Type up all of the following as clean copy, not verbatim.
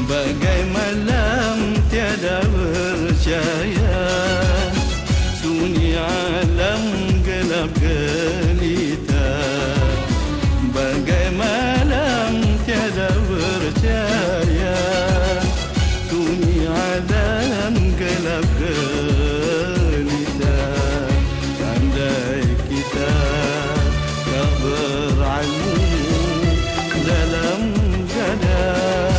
Bagai malam tiada bercahaya, sunyi alam gelap gelita. Bagai malam tiada bercahaya, sunyi alam gelap gelita. Andai kita tak berilmu dalam gadang,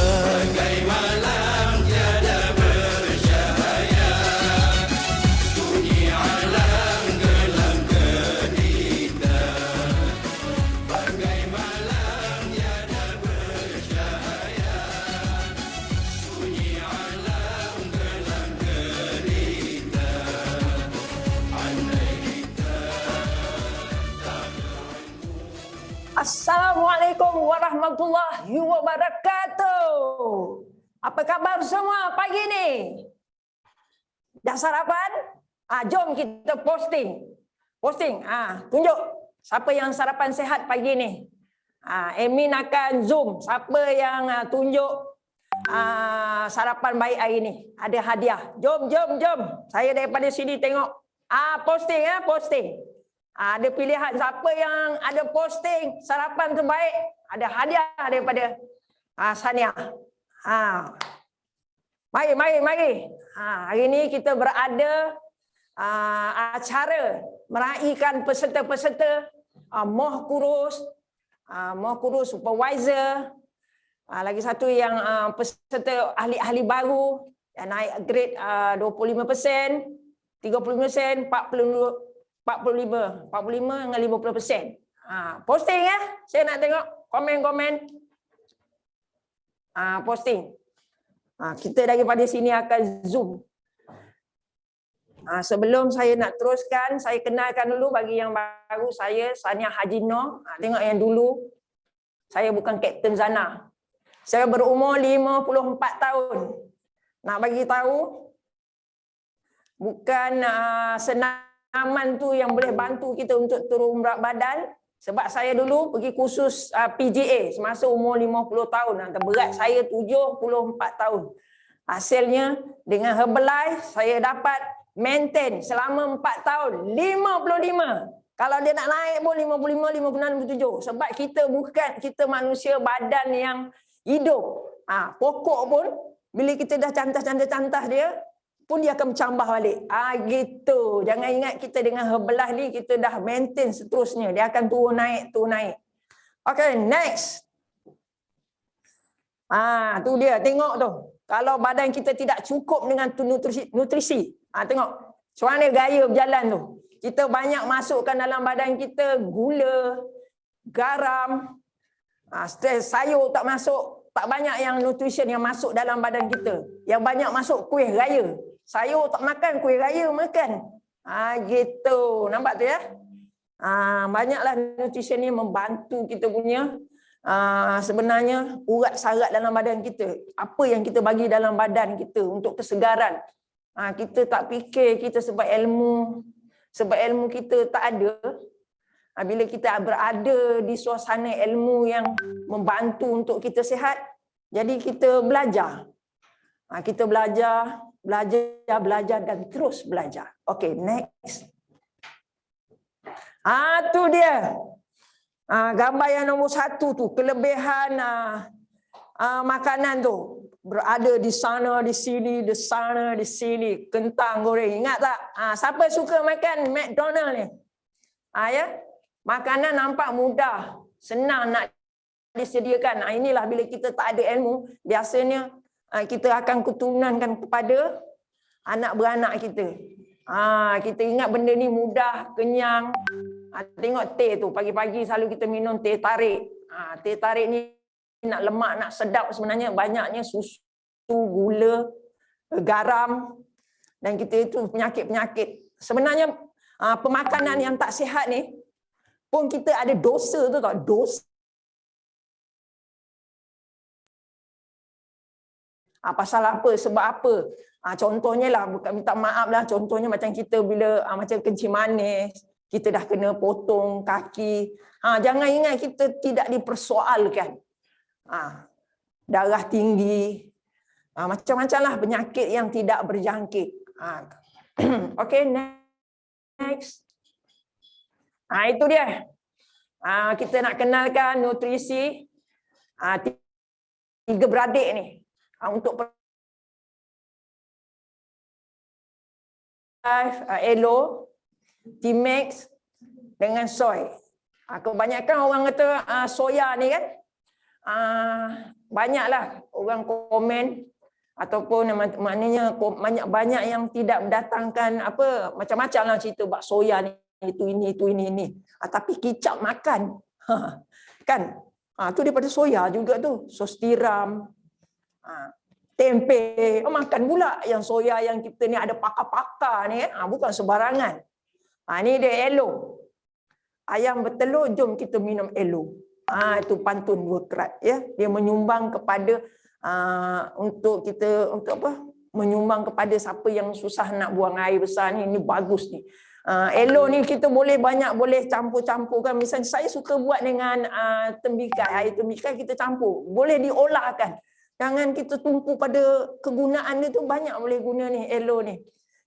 Assalamualaikum warahmatullahi wabarakatuh. Apa khabar semua pagi ni? Dah sarapan? Jom kita posting. Tunjuk siapa yang sarapan sehat pagi ni. Admin akan zoom siapa yang tunjuk sarapan baik hari ni. Ada hadiah. Jom. Saya daripada sini tengok. Posting. Ada pilihan siapa yang ada posting sarapan terbaik, ada hadiah daripada Sania. Mari. Hari ini kita berada acara meraihkan peserta-peserta Moh Kurus Supervisor. Lagi satu yang peserta ahli-ahli baru yang naik grade 25%, 30%, 45 dengan 50%. Posting ya. Saya nak tengok komen-komen. Posting. Kita daripada sini akan zoom. Sebelum saya nak teruskan, saya kenalkan dulu bagi yang baru, saya Sania Haji Noh. Tengok yang dulu. Saya bukan Kapten Zana. Saya berumur 54 tahun. Nak bagi tahu, bukan senang aman tu yang boleh bantu kita untuk turun berat badan. Sebab saya dulu pergi kursus PGA semasa umur 50 tahun. Berat saya 74 tahun. Hasilnya dengan Herbalife saya dapat maintain selama 4 tahun 55. Kalau dia nak naik pun 55, 56, 57. Sebab kita manusia badan yang hidup. Pokok pun bila kita dah cantah dia pun dia akan bercambah balik. Gitu. Jangan ingat kita dengan Herbalife ni kita dah maintain seterusnya. Dia akan turun naik. Okay, next. Tu dia. Tengok tu. Kalau badan kita tidak cukup dengan nutrisi. Tengok. Macam mana gaya berjalan tu. Kita banyak masukkan dalam badan kita gula, garam, stres, sayur tak masuk. Tak banyak yang nutrition yang masuk dalam badan kita. Yang banyak masuk kuih raya. Sayur tak makan, kuih raya makan. Gitu. Nampak tu ya? Banyaklah nutrition ni membantu kita punya sebenarnya urat sarat dalam badan kita. Apa yang kita bagi dalam badan kita untuk kesegaran. Kita tak fikir kita sebab ilmu kita tak ada. Bila kita berada di suasana ilmu yang membantu untuk kita sihat, jadi kita belajar. Kita belajar dan terus belajar. Okay, next. Tu dia. Gambar yang nombor 1 tu. Kelebihan makanan tu. Berada di sana, di sini, di sana, di sini. Kentang goreng. Ingat tak? Siapa suka makan McDonald ni? Ya? Makanan nampak mudah. Senang nak disediakan. Inilah bila kita tak ada ilmu. Biasanya kita akan keturunkan kepada anak beranak kita. Kita ingat benda ni mudah, kenyang. Tengok teh tu, pagi-pagi selalu kita minum teh tarik. Teh tarik ni nak lemak, nak sedap sebenarnya banyaknya susu, gula, garam. Dan kita itu penyakit-penyakit. Sebenarnya pemakanan yang tak sihat ni pun kita ada dosa tu tak? Dosa. Pasal apa? Sebab apa? Contohnya lah, bukan minta maaf lah, contohnya macam kita bila macam kencing manis, kita dah kena potong kaki. Jangan ingat kita tidak dipersoalkan. Darah tinggi, Macam-macam lah penyakit yang tidak berjangkit. Okey, next. Itu dia. Kita nak kenalkan nutrisi 3 beradik ni. Untuk Elo, T-Max dengan soy. Kebanyakan orang kata soya ni kan, banyaklah orang komen ataupun maknanya banyak yang tidak mendatangkan apa macam-macam lah cerita bab soya ni, itu ini. Tapi kicap makan kan, tu daripada soya juga tu, sos tiram, tempe, makan pula yang soya yang kita ni ada pakar-pakar ni bukan sembarangan. Ni dia Elo. Ayam bertelur, jom kita minum Elo. Itu pantun 2 kerat ya. Dia menyumbang kepada untuk apa? Menyumbang kepada siapa yang susah nak buang air besar ni. Ini bagus ni. Elo ni kita boleh campur-campurkan. Misalnya saya suka buat dengan tembikai, air tembikai kita campur. Boleh diolahkan. Jangan kita tumpu pada kegunaan dia tu, banyak boleh guna ni Elo ni.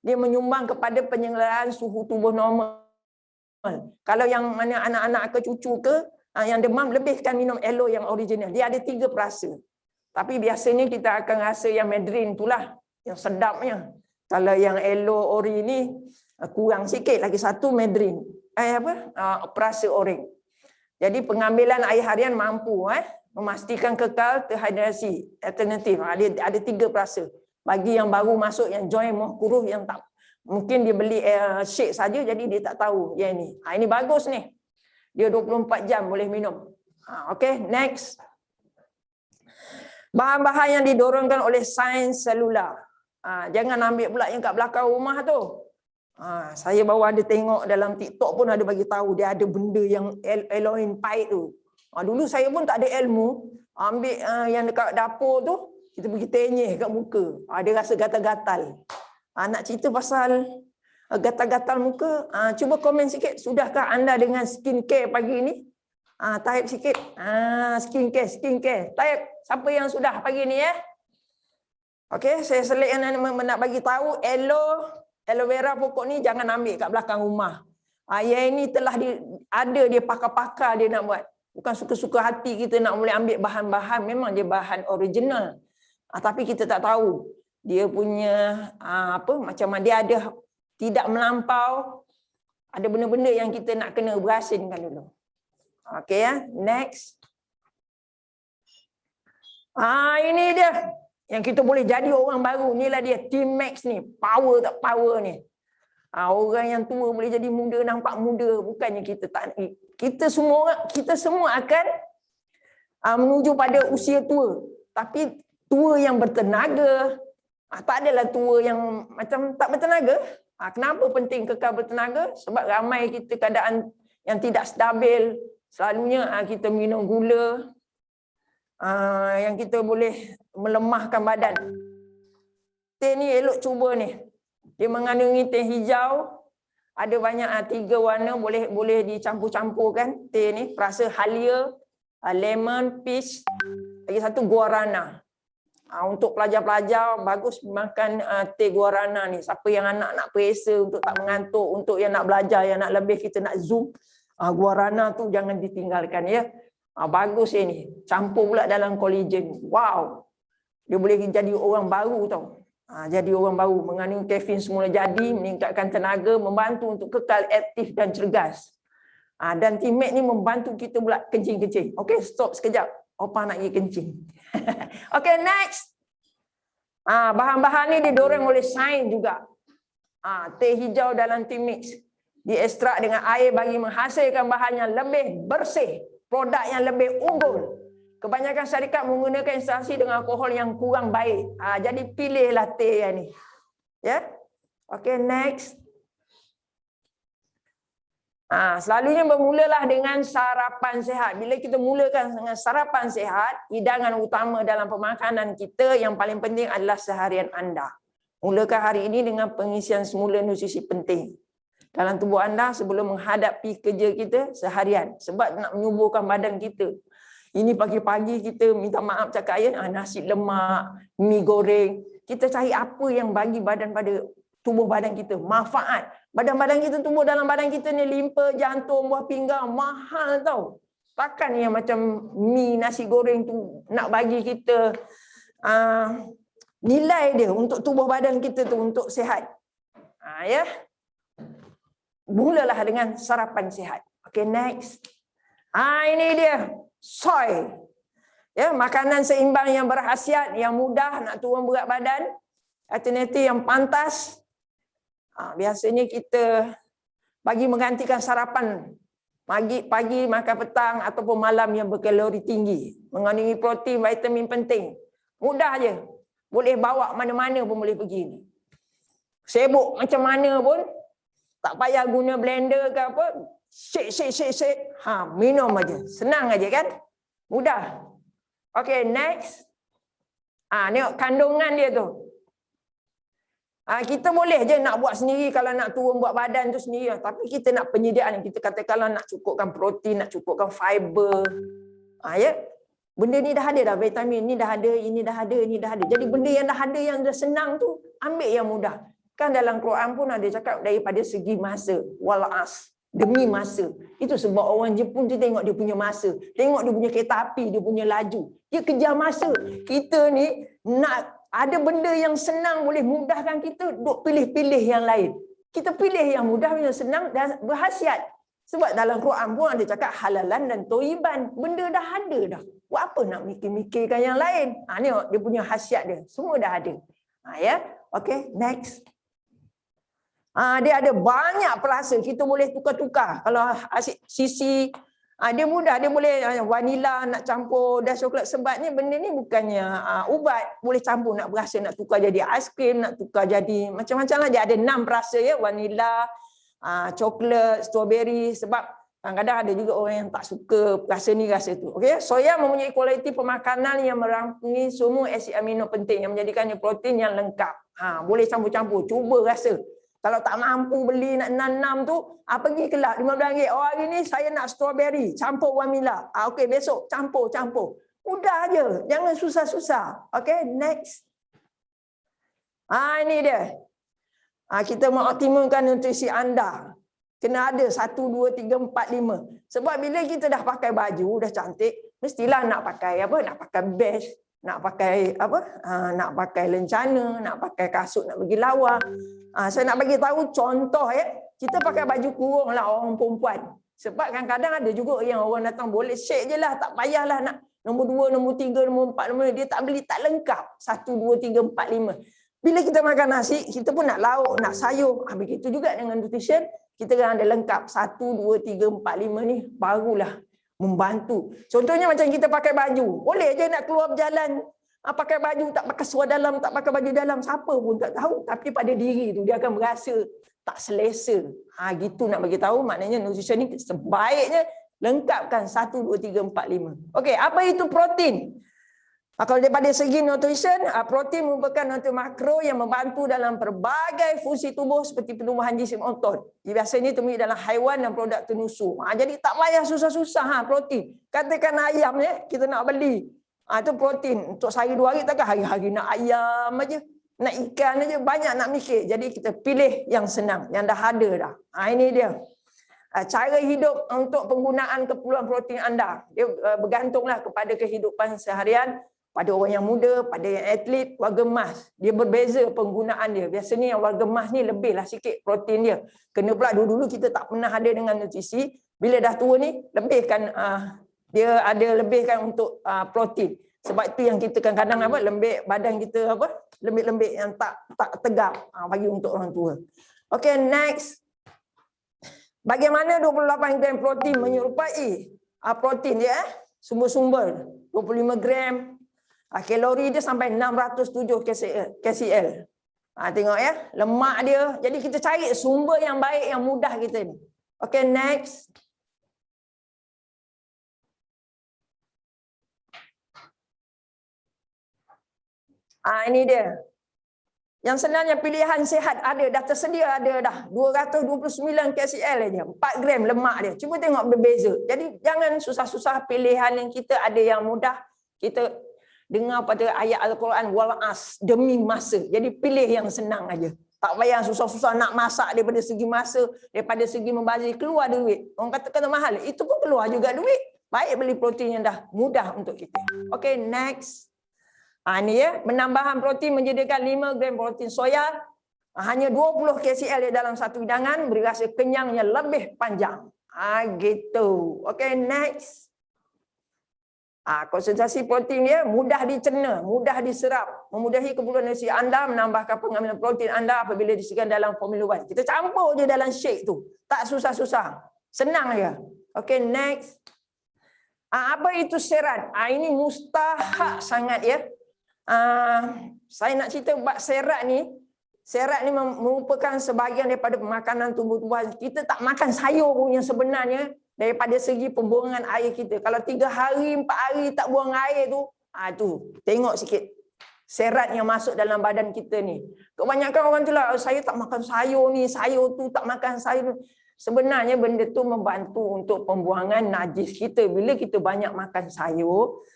Dia menyumbang kepada penyelenggaraan suhu tubuh normal. Kalau yang mana anak-anak ke cucu ke yang demam, lebihkan minum Elo yang original. Dia ada 3 perasa. Tapi biasanya kita akan rasa yang Mandarin itulah yang sedapnya. Kalau yang Elo ori ni kurang sikit, lagi satu Mandarin. Perasa orange. Jadi pengambilan air harian mampu memastikan kekal terhidrasi. Alternatif. Dia ada 3 perasa. Bagi yang baru masuk, yang join moh kuruh, yang tak mungkin dia beli shake saja, jadi dia tak tahu yang ini. Ini bagus ni. Dia 24 jam boleh minum. Okey, next. Bahan-bahan yang didorongkan oleh sains selular. Jangan ambil pula yang kat belakang rumah tu. Saya baru ada tengok dalam TikTok pun ada bagi tahu dia ada benda yang alloying pipe tu. Dulu saya pun tak ada ilmu, ambil yang dekat dapur tu, kita pergi tenyeh kat muka. Dia rasa gatal-gatal. Nak cerita pasal gatal-gatal muka, cuba komen sikit. Sudahkah anda dengan skincare pagi ni? Type sikit. Skincare. Type siapa yang sudah pagi ni ya? Okey, saya select yang nak bagi tahu aloe vera pokok ni jangan ambil kat belakang rumah. Yang ini telah ada dia pakar-pakar dia nak buat. Bukan suka-suka hati kita nak boleh ambil bahan-bahan, memang dia bahan original. Tapi kita tak tahu dia punya macam mana dia ada tidak melampau, ada benda-benda yang kita nak kena berasinkan dulu. Okey ya, next. Ini dia yang kita boleh jadi orang baru. Inilah dia T-Max ni, power tak power ni. Orang yang tua boleh jadi muda, nampak muda. Bukannya kita tak, kita semua akan menuju pada usia tua. Tapi tua yang bertenaga. Tak adalah tua yang macam tak bertenaga. Kenapa penting kekal bertenaga? Sebab ramai kita keadaan yang tidak stabil. Selalunya kita minum gula. Yang kita boleh melemahkan badan. Teh ni elok cuba ni. Dia mengandungi teh hijau. Ada banyak 3 warna, boleh dicampur-campurkan. Teh ni perasa halia, lemon, peach, lagi satu guarana. Untuk pelajar-pelajar bagus makan teh guarana ni. Siapa yang anak nak periksa untuk tak mengantuk, untuk yang nak belajar, yang nak lebih kita nak zoom, guarana tu jangan ditinggalkan ya. Bagus ini. Campur pula dalam collagen. Wow. Dia boleh jadi orang baru tau. Jadi orang baru, mengandungi kafein semula jadi, meningkatkan tenaga, membantu untuk kekal aktif dan cergas. Dan T-Max ni membantu kita pula kencing-kencing. Okey, stop sekejap. Opa nak pergi kencing. Okey, next. Bahan-bahan ni didorong oleh sains juga. Teh hijau dalam T-Max diekstrak dengan air bagi menghasilkan bahan yang lebih bersih, produk yang lebih unggul. Kebanyakan syarikat menggunakan instansi dengan alkohol yang kurang baik. Jadi pilihlah teh yang ni. Ya. Okey, next. Selalunya bermulalah dengan sarapan sihat. Bila kita mulakan dengan sarapan sihat, hidangan utama dalam pemakanan kita yang paling penting adalah seharian anda. Mulakan hari ini dengan pengisian semula nutrisi penting dalam tubuh anda sebelum menghadapi kerja kita seharian. Sebab nak menyuburkan badan kita. Ini pagi-pagi kita minta maaf cakap ya, nasi lemak, mi goreng. Kita cari apa yang bagi badan pada tubuh badan kita manfaat. Badan-badan kita, tubuh dalam badan kita ni limpa, jantung, buah pinggang, mahal tau. Takkan yang macam mi, nasi goreng tu nak bagi kita nilai dia untuk tubuh badan kita tu untuk sihat. Ya. Mulalah dengan sarapan sihat. Okay, next. Ini dia. Soy. Ya, makanan seimbang yang berkhasiat, yang mudah nak turun berat badan. Alternatif yang pantas. Biasanya kita bagi menggantikan sarapan pagi, makan petang ataupun malam yang berkalori tinggi. Mengandungi protein, vitamin penting. Mudah je. Boleh bawa mana-mana pun boleh pergi ni. Sibuk macam mana pun, tak payah guna blender ke apa. Shake. Minum aja. Senang aja kan? Mudah. Okay, next. Tengok kandungan dia tu. Kita boleh je nak buat sendiri kalau nak turun buat badan tu sendiri. Tapi kita nak penyediaan. Kita kata kalau nak cukupkan protein, nak cukupkan fiber. Ya. Benda ni dah ada dah. Vitamin ni dah ada, ini dah ada, ini dah ada. Jadi benda yang dah ada, yang dah senang tu, ambil yang mudah. Kan dalam Quran pun ada cakap daripada segi masa. Wal'as. Demi masa. Itu sebab orang Jepun tu tengok dia punya masa. Tengok dia punya kereta api, dia punya laju. Dia kejar masa. Kita ni nak ada benda yang senang boleh mudahkan kita, duk pilih-pilih yang lain. Kita pilih yang mudah, yang senang dan berkhasiat. Sebab dalam Quran pun ada cakap halalan dan toiban. Benda dah ada dah. Buat apa nak mikir-mikirkan yang lain? Ni dia punya khasiat dia. Semua dah ada. Ya. Okay, next. Dia ada banyak perasa. Kita boleh tukar-tukar. Kalau sisi dia mudah. Dia boleh vanila nak campur dan coklat. Sebab ni benda ni bukannya ubat. Boleh campur, nak berasa, nak tukar jadi aiskrim, nak tukar jadi macam-macam lah. Dia ada 6 perasa ya. Vanila, coklat, strawberry. Sebab kadang-kadang ada juga orang yang tak suka rasa ni, rasa tu. Okay? Soya mempunyai kualiti pemakanan yang merangkumi semua asid amino penting yang menjadikannya protein yang lengkap. Boleh campur-campur. Cuba rasa. Kalau tak mampu beli nak nanam tu, pergi kelab RM15. Hari ni saya nak strawberry, campur vanila. Okey, besok campur. Mudah je. Jangan susah-susah. Okey, next. Ini dia. Kita mengoptimalkan nutrisi anda. Kena ada 1, 2, 3, 4, 5. Sebab bila kita dah pakai baju, dah cantik, mestilah nak pakai apa? Nak pakai best. Nak pakai apa? Nak pakai lencana, nak pakai kasut, nak pergi lawa. Saya nak bagi tahu contoh ya. Kita pakai baju kurung lah orang perempuan. Sebab kadang-kadang ada juga yang orang datang boleh shake je lah. Tak payahlah nak nombor 2, nombor 3, nombor 4, nombor 5. Dia tak beli, tak lengkap. 1, 2, 3, 4, 5. Bila kita makan nasi, kita pun nak lauk, nak sayur. Begitu juga dengan nutrition. Kita kena ada lengkap. 1, 2, 3, 4, 5 ni barulah membantu. Contohnya macam kita pakai baju. Boleh je nak keluar berjalan. Pakai baju, tak pakai seluar dalam, tak pakai baju dalam. Siapa pun tak tahu. Tapi pada diri tu, dia akan berasa tak selesa. Gitu nak bagi tahu. Maknanya nutrition ni sebaiknya lengkapkan 1, 2, 3, 4, 5. Okey, apa itu protein? Kalau daripada segi nutrition, protein merupakan nutrien makro yang membantu dalam pelbagai fungsi tubuh seperti pertumbuhan jisim otot. Biasanya temui dalam haiwan dan produk tenusuk. Jadi tak payah susah-susah protein. Katakan ayam ya, kita nak beli. Itu protein. Untuk sehari 2 hari takkan hari-hari nak ayam aja. Nak ikan aja, banyak nak mikir. Jadi kita pilih yang senang, yang dah ada dah. Ini dia. Cara hidup untuk penggunaan keperluan protein anda. Dia bergantunglah kepada kehidupan seharian. Pada orang yang muda, pada yang atlet, warga emas. Dia berbeza penggunaan dia. Biasanya yang warga emas ni lebihlah sikit protein dia. Kena pula dulu-dulu kita tak pernah ada dengan nutrisi. Bila dah tua ni, lebihkan dia ada lebihkan untuk protein. Sebab itu yang kita kadang-kadang lembik badan kita lembik-lembik yang tak tegap bagi untuk orang tua. Okay, next. Bagaimana 28 gram protein menyerupai protein dia sumber-sumber 25 gram. Kalori dia sampai 607 kcal. Tengok ya, lemak dia. Jadi kita cari sumber yang baik, yang mudah kita ni. Okay, next. Ini dia. Yang sebenarnya pilihan sihat ada, dah tersedia ada dah. 229 KCl aja, 4 gram lemak dia. Cuba tengok berbeza. Jadi jangan susah-susah pilihan yang kita ada yang mudah. Kita dengar pada ayat Al-Quran wal as demi masa. Jadi pilih yang senang aja. Tak payah susah-susah nak masak daripada segi masa, daripada segi membazir, keluar duit. Orang kata mahal, itu pun keluar juga duit. Baik beli protein yang dah mudah untuk kita. Okay, next. Ini ya, penambahan protein menyediakan 5 gram protein soya. Hanya 20 KCl dalam satu hidangan, beri rasa kenyang yang lebih panjang. Gitu. Okay, next. Konsentrasi protein dia mudah dicerna, mudah diserap, memudahi keperluan nutrisi anda, menambahkan pengambilan protein anda apabila disediakan dalam formula 1. Kita campur je dalam shake tu. Tak susah-susah. Senang je. Okay, next. Apa itu serat? Ini mustahak sangat ya. Saya nak cerita bab serat ni. Serat ni merupakan sebahagian daripada makanan tumbuh-tumbuhan. Kita tak makan sayur pun yang sebenarnya daripada segi pembuangan air kita. Kalau 3 hari, 4 hari tak buang air tu, tu tengok sikit serat yang masuk dalam badan kita ni. Kebanyakan orang tu lah, saya tak makan sayur ni, sayur tu tak makan sayur. Sebenarnya benda tu membantu untuk pembuangan najis kita. Bila kita banyak makan sayur,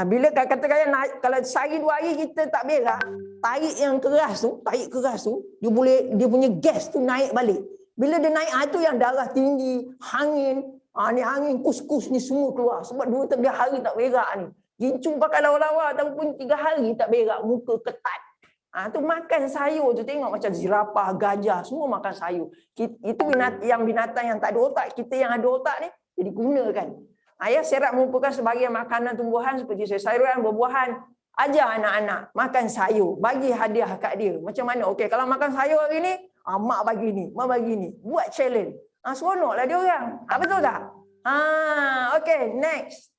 bila katakan kalau sehari 2 hari kita tak berak, tarik keras tu, dia punya gas tu naik balik. Bila dia naik, tu yang darah tinggi, hangin, ni hangin kus-kus ni semua keluar. Sebab 2-3 hari tak berak ni. Gincung pakai lawa-lawa ataupun 3 hari tak berak, muka ketat. Tu makan sayur tu, tengok macam zirapah, gajah, semua makan sayur. Itu binatang yang tak ada otak. Kita yang ada otak ni, jadi gunakan. Serat merupakan sebahagian makanan tumbuhan seperti sayur-sayuran, buah-buahan. Ajar anak-anak makan sayur, bagi hadiah kat dia. Macam mana? Okey, kalau makan sayur hari ni, mak bagi ni, mak bagi ni. Buat challenge. Seronoklah dia orang. Betul tak? Okey, next.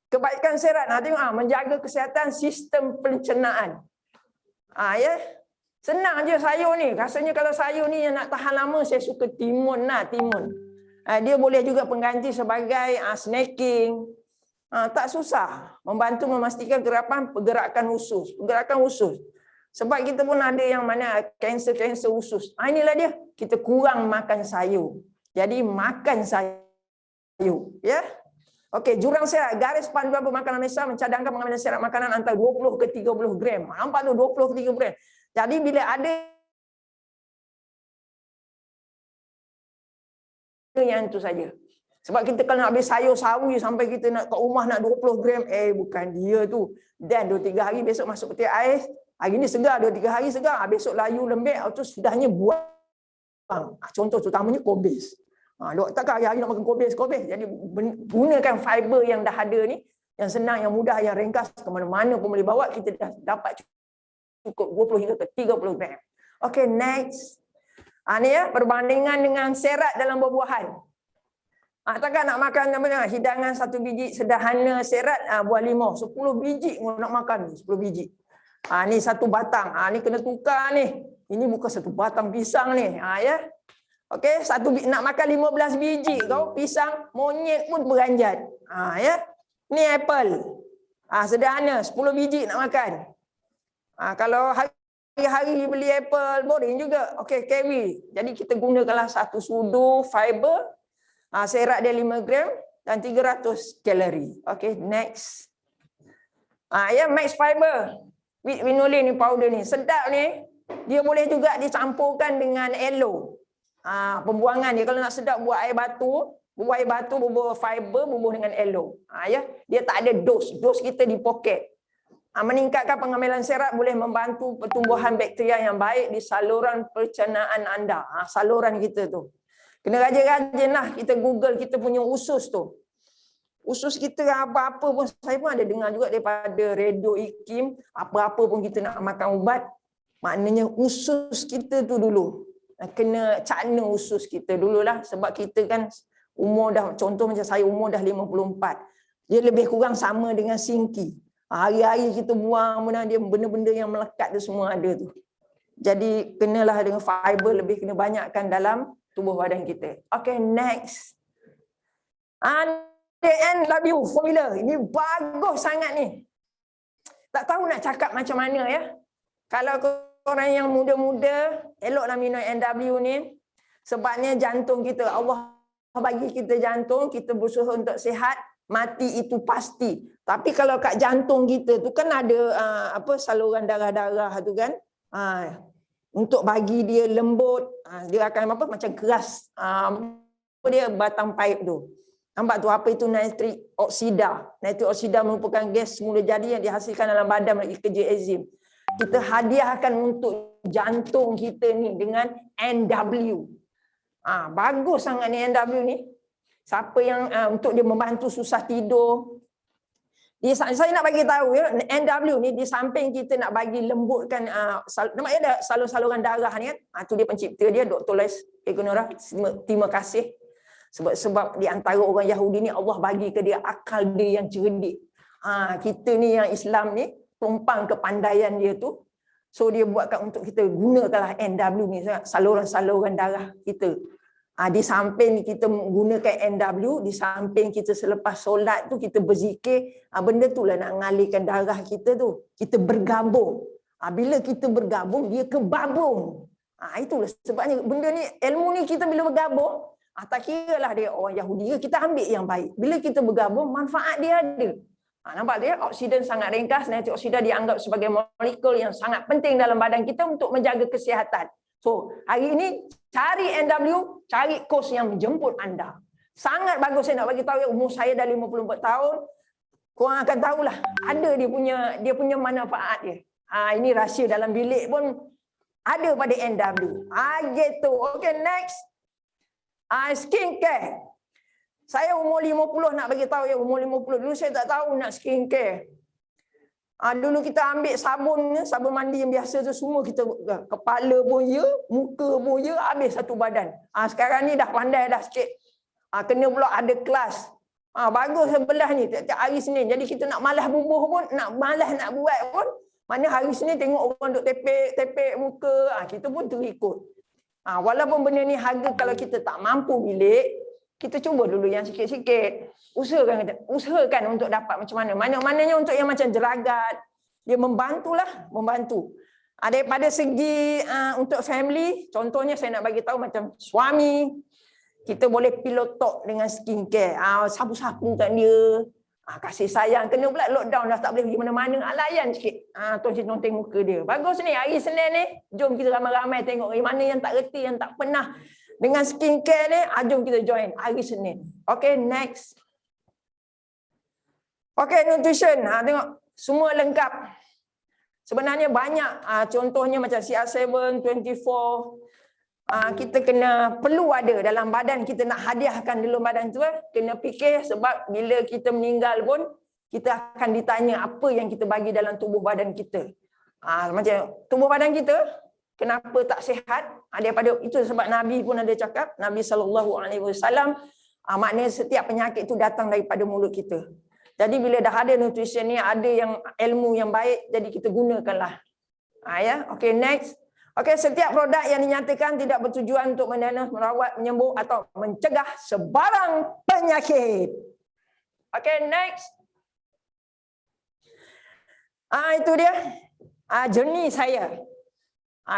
Kebaikan serat. Tengok menjaga kesihatan sistem pencernaan. Ya. Senang je sayur ni. Rasanya kalau sayur ni yang nak tahan lama, saya suka timun lah, timun. Dia boleh juga pengganti sebagai snacking. Tak susah. Membantu memastikan pergerakan usus. Pergerakan usus. Sebab kita pun ada yang mana kanser usus. Inilah dia. Kita kurang makan sayur. Jadi makan sayur. Ya. Okey, jurang serat. Garis panduan pemakanan Malaysia mencadangkan pengambilan serat makanan antara 20 ke 30 gram. Nampak tu 20 ke 30 gram. Jadi bila ada yang itu saja. Sebab kita kalau nak habis sayur sawi sampai kita nak kat rumah nak 20 gram, bukan dia tu. Dan 2-3 hari besok masuk peti ais. Hari ni segar, 2-3 hari segar. Besok layu lembek, tu sudahnya buang. Contoh utamanya kobis. Takkan hari-hari nak makan kobis. Jadi gunakan fiber yang dah ada ni, yang senang, yang mudah, yang ringkas, ke mana-mana pun boleh bawa, kita dah dapat cukup 20 hingga ke 30 gram. Okay, next. Ni ya, perbandingan dengan serat dalam buah-buahan. Takkan nak makan hidangan 1 biji sederhana serat, buah limau 10 biji nak makan 10 biji. Ni 1 batang. Ni kena tukar ni. Ini bukan 1 batang pisang ni. Ya. Okey, nak makan 15 biji kau pisang, monyet pun beranjat. Ya. Ni apple. Sederhana 10 biji nak makan. Kalau hari-hari beli apple boring juga. Okey, kiwi. Jadi kita gunakanlah 1 sudu fiber. Serat dia 5 gram dan 300 kalori. Okey, next. Ya, max fiber. Wheat winolin ni powder ni. Sedap ni. Dia boleh juga dicampurkan dengan aloe. Pembuangan dia kalau nak sedap buat air batu, bubuh fiber, bubuh dengan aloe. Ya, dia tak ada dos. Dos kita di poket. Meningkatkan pengambilan serat boleh membantu pertumbuhan bakteria yang baik di saluran pencernaan anda. Saluran kita tu. Kena rajin-rajin lah kita Google kita punya usus tu. Usus kita apa-apa pun, saya pun ada dengar juga daripada radio IKIM, apa-apa pun kita nak makan ubat, maknanya usus kita tu dulu. Kena cakna usus kita dululah. Sebab kita kan umur dah, contoh macam saya umur dah 54. Dia lebih kurang sama dengan Singki. Hari-hari kita buang, dia benda-benda yang melekat tu semua ada tu. Jadi kenalah dengan fiber lebih kena banyakkan dalam tubuh badan kita. Okay, next. DN formula. Ini bagus sangat ni. Tak tahu nak cakap macam mana ya. Kalau korang yang muda-muda, eloklah minum NW ni. Sebabnya jantung kita, Allah bagi kita jantung, kita berusaha untuk sihat, mati itu pasti. Tapi kalau kat jantung kita tu kan ada saluran darah-darah tu kan. Untuk bagi dia lembut, dia akan macam keras. Dia batang paip tu. Nampak tu apa itu nitrik oksida. Nitrik oksida merupakan gas semula jadi yang dihasilkan dalam badan melalui kerja enzim. Kita hadiahkan untuk jantung kita ni dengan NW. Bagus sangat ni NW ni. Siapa yang untuk dia membantu susah tidur. Saya nak bagi tahu ya, NW ni di samping kita nak bagi lembutkan namanya ada saluran darah ni kan. Tu dia pencipta dia Dr. Les Egonora. Terima kasih. Sebab di antara orang Yahudi ni Allah bagi ke dia akal dia yang cerdik. Kita ni yang Islam ni tumpang kepandaian dia tu. So dia buatkan untuk kita gunakanlah NW ni, saluran-saluran darah kita. Di samping kita menggunakan NW, di samping kita selepas solat tu kita berzikir, benda tu lah nak mengalirkan darah kita tu. Kita bergabung. Bila kita bergabung, dia kebabung. Itulah sebabnya benda ni, ilmu ni kita bila bergabung, tak kira lah dia orang Yahudi, kita ambil yang baik. Bila kita bergabung, manfaat dia ada. Nampak tu ya, oksidan sangat ringkas, nitrik oksida dianggap sebagai molekul yang sangat penting dalam badan kita untuk menjaga kesihatan. So, hari ini cari NW, cari kos yang menjemput anda. Sangat bagus saya nak bagi tahu ya, umur saya dah 54 tahun. Korang akan tahulah, ada dia punya manfaat dia. Ini rahsia dalam bilik pun ada pada NW. Gitu. Okay, next. Skincare. Saya umur 50 nak bagi tahu ya, umur 50. Dulu saya tak tahu nak skincare. Dulu kita ambil sabun mandi yang biasa tu semua kita, kepala pun ya, muka pun ya, habis satu badan. Sekarang ni dah pandai dah sikit. Kena pula ada kelas. Bagus sebelah ni tiap-tiap hari Senin. Jadi kita nak malas bubuh pun, malas nak buat pun, mana hari Senin tengok orang duk tepek muka, kita pun terikut. Walaupun benda ni harga kalau kita tak mampu bilik, kita cuba dulu yang sikit-sikit. Usahakan untuk dapat macam mana. Mana-mananya untuk yang macam jeragat. Dia membantu. Daripada segi untuk family, contohnya saya nak bagi tahu macam suami, kita boleh pillow talk dengan skincare. Sapu-sapu kat dia. Kasih sayang. Kena pula lockdown dah tak boleh pergi mana-mana. Layan sikit. Tonceng-tonceng muka dia. Bagus ni. Hari Senin ni, jom kita ramai-ramai tengok mana yang tak reti, yang tak pernah. Dengan skincare ni, jom kita join hari Senin. Okay, next. Okay, nutrition. Tengok, semua lengkap. Sebenarnya banyak. Contohnya macam CR7, 24. Kita perlu ada dalam badan. Kita nak hadiahkan dalam badan tu. Kena fikir sebab bila kita meninggal pun, kita akan ditanya apa yang kita bagi dalam tubuh badan kita. Macam tubuh badan kita, kenapa tak sihat? Daripada itu sebab Nabi pun ada cakap, Nabi SAW, maknanya setiap penyakit itu datang daripada mulut kita. Jadi bila dah ada nutrition ni, ada yang ilmu yang baik, jadi kita gunakanlah. Ya, okay, next. Okay, setiap produk yang dinyatakan tidak bertujuan untuk merawat, menyembuh atau mencegah sebarang penyakit. Okay, next. Itu dia. Journey saya.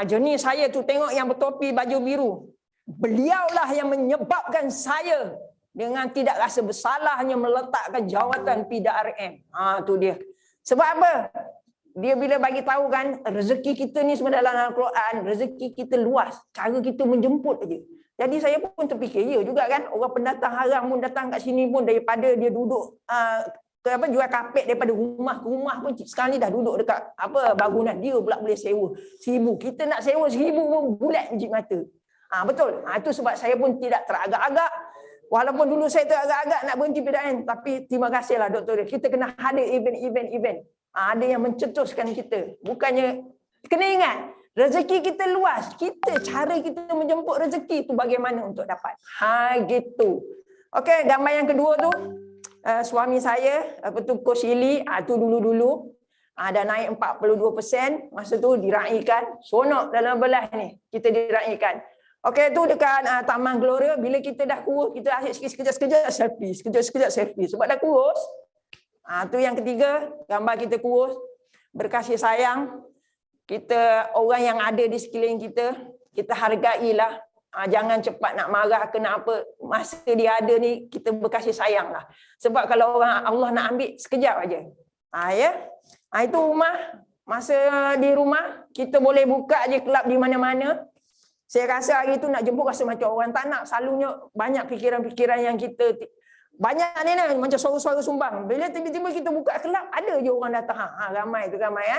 Journey saya tu tengok yang bertopi baju biru. Beliaulah yang menyebabkan saya dengan tidak rasa bersalah hanya meletakkan jawatan PDRM. Tu dia. Sebab apa? Dia bila bagi tahu kan, rezeki kita ni sebenarnya dalam Al-Quran, rezeki kita luas. Cara kita menjemput aja. Jadi saya pun terfikir, ya juga kan, orang pendatang haram pun datang kat sini pun daripada dia duduk jual kapet daripada rumah ke rumah pun sekarang ni dah duduk dekat bangunan dia pula boleh sewa 1,000. Kita nak sewa 1,000 pun bulat biji mata. Betul. Itu sebab saya pun tidak teragak-agak. Walaupun dulu saya teragak-agak nak berhenti PDRM, tapi terima kasihlah doktor. Kita kena hadir event. Ada yang mencetuskan kita. Bukannya, kena ingat, rezeki kita luas. Cara kita menjemput rezeki tu bagaimana untuk dapat. Gitu. Okey, gambar yang kedua tu. Suami saya, Coach Ili, tu dulu-dulu. Dah naik 42%. Masa tu diraikan. Sonok dalam belah ni. Kita diraikan. Okey, tu dekat Taman Gloria. Bila kita dah kurus, kita asyik sekejap-sekejap selfie. Sekejap-sekejap selfie. Sebab dah kurus. Tu yang ketiga, gambar kita kurus, berkasih sayang. kita orang yang ada di sekeliling kita hargailah. Jangan cepat nak marah ke nak apa. Masa dia ada ni kita berkasih sayang lah. Sebab kalau orang Allah nak ambil sekejap aja. Ya. Itu rumah. Masa di rumah kita boleh buka je kelab di mana-mana. Saya rasa hari tu nak jemput rasa macam orang tak nak. Selalunya banyak fikiran-fikiran yang kita banyak ni macam suara-suara sumbang. Bila tiba-tiba kita buka kelab ada je orang datang. Ramai tu ramai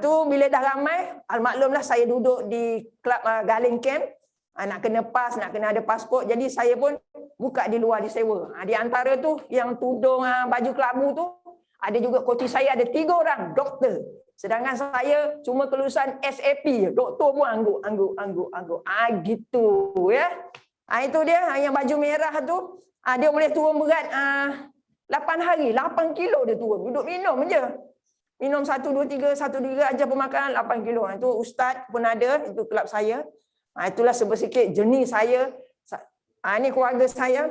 tu bila dah ramai, maklumlah saya duduk di kelab Galing Camp. Nak kena pas, nak kena ada pasport. Jadi saya pun buka di luar disewa. Di antara tu yang tudung baju kelabu tu, ada juga koti saya ada 3 orang doktor. Sedangkan saya cuma kelulusan SAP. Doktor pun angguk. Gitu ya. Itu dia yang baju merah tu. Dia boleh turun berat 8 hari, 8 kilo dia turun. Duduk minum je. Minum 1, 2, 3, 1, 2 ajar pemakanan 8 kilo. Itu ustaz pun ada, itu kelab saya. Itulah sebersikit jenis saya. Ini keluarga saya.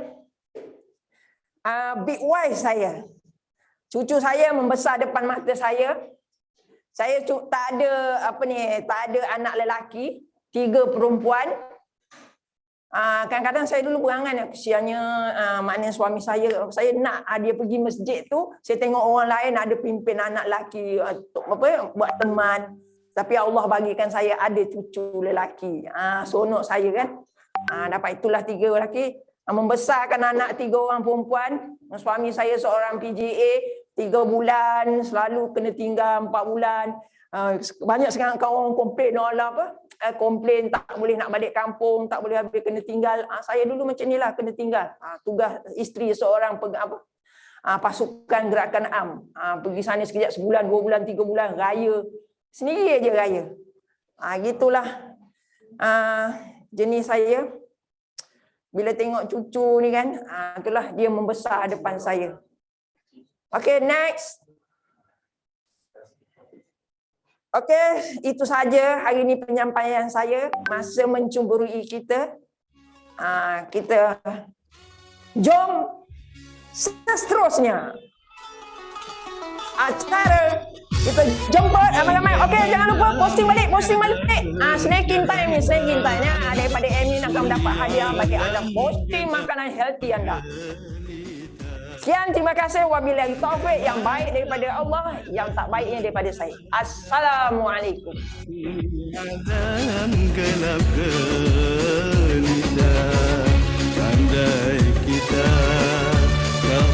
Big wife saya. Cucu saya membesar depan mata saya. Saya tak ada anak lelaki, 3 perempuan. Kadang-kadang saya dulu berangan kesiannya maknanya suami saya nak dia pergi masjid tu, saya tengok orang lain ada pimpin anak lelaki buat teman. Tapi Allah bagikan saya ada cucu lelaki. Sonok saya kan. Dapat itulah 3 lelaki. Membesarkan anak 3 orang perempuan. Suami saya seorang PGA. 3 bulan. Selalu kena tinggal 4 bulan. Banyak sekarang orang komplain. Komplain tak boleh nak balik kampung. Tak boleh habis kena tinggal. Saya dulu macam ni lah kena tinggal. Tugas isteri seorang pasukan gerakan AM. Pergi sana sekejap sebulan, 2 bulan, 3 bulan. Raya. Sendiri aja raya. Gitulah jenis saya. Bila tengok cucu ni kan, itulah dia membesar depan saya. Okay, next. Okay, itu saja hari ini penyampaian saya. Masa mencemburui kita. Kita jom seterusnya. Acara kita jemput ramai-ramai. Okey, jangan lupa posting balik. Snacking time ni, daripada Amin akan mendapat hadiah bagi anda posting makanan healthy anda. Sekian, terima kasih. Wabillahi taufik, yang baik daripada Allah, yang tak baiknya daripada saya. Assalamualaikum. Dalam gelap gelita, andai kita tak